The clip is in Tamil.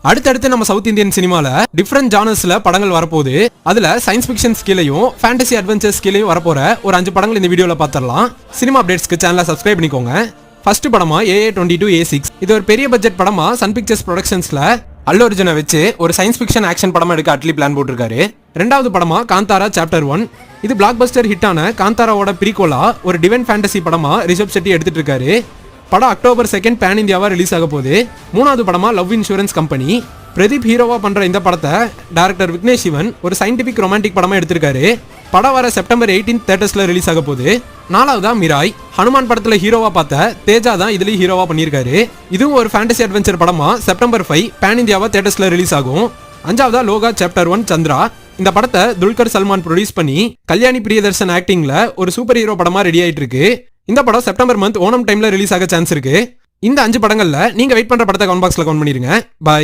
அடுத்தடுத்து நம்ம சவுத் இந்தியன் சினிமால டிஃபரெண்ட் ஜானர்ஸ்ல படங்கள் வரப்போகுது. அதுல சயின்ஸ் ஃபிக்ஷன் ஸ்கீலையும் ஃபேண்டசி அட்வென்ச்சர் ஸ்கீலையும் வரப்போற ஒரு 5 படங்கள் இந்த வீடியோல பாத்திரலாம். சினிமா அப்டேட்ஸ்க்கு சேனலை சப்ஸ்கிரைப் பண்ணிக்கோங்க. ஃபர்ஸ்ட் படமா AA22A6. இது ஒரு பெரிய பட்ஜெட் படமா சன் பிக்சர்ஸ் ப்ரொடக்ஷன்ஸ்ல அல்லு அர்ஜுனை வச்சு ஒரு சயின்ஸ் ஃபிக்ஷன் ஆக்ஷன் படமா எடுக்க அட்லி பிளான் போட்டிருக்காரு. ரெண்டாவது படமா காந்தாரா சாப்டர் 1. இது பிளாக் பஸ்டர் ஹிட்டான காந்தாராவோட பிரிகோலா ஒரு டிவைன் ஃபேண்டசி படமா ரிஷப் செட்டி எடுத்துட்டு இருக்காரு. படம் அக்டோபர் 2 பேன் இந்தியாவா ரிலீஸ் ஆக போகுது. மூணாவது படமா லவ் இன்சூரன்ஸ் கம்பெனி. பிரதீப் ஹீரோவா பண்ற இந்த படத்தை டைரக்டர் விக்னேஷ் சிவன் ஒரு சயின்டிபிக் ரொமான்டிக் படமா எடுத்திருக்காரு. படம் வர செப்டம்பர் 18 தியேட்டர்ஸ்ல ரிலீஸ் ஆக போகுது. நாலாவதா மிராய். ஹனுமான் படத்துல ஹீரோவா பார்த்த தேஜா தான் இதுலயும் ஹீரோவா பண்ணியிருக்காரு. இதுவும் ஒரு ஃபேண்டசி அட்வென்ச்சர் படமா செப்டம்பர் 5 பேன் இந்தியாவா தியேட்டர்ஸ்ல ரிலீஸ் ஆகும். அஞ்சாவதா லோகா சாப்டர் 1 சந்திரா. இந்த படத்தை துல்கர் சல்மான் ப்ரொடியூஸ் பண்ணி கல்யாணி பிரியதர்ஷன் ஆக்டிங்ல ஒரு சூப்பர் ஹீரோ படமா ரெடி ஆயிட்டு இருக்கு. இந்த படம் செப்டம்பர் மந்த் ஓணம் டைம்ல ரிலீஸ் ஆக சான்ஸ் இருக்கு. இந்த 5 படங்கள்ல நீங்க வெயிட் பண்ற படத்தை கமெண்ட் பாக்ஸ்ல கமெண்ட் பண்ணிருங்க. பாய்.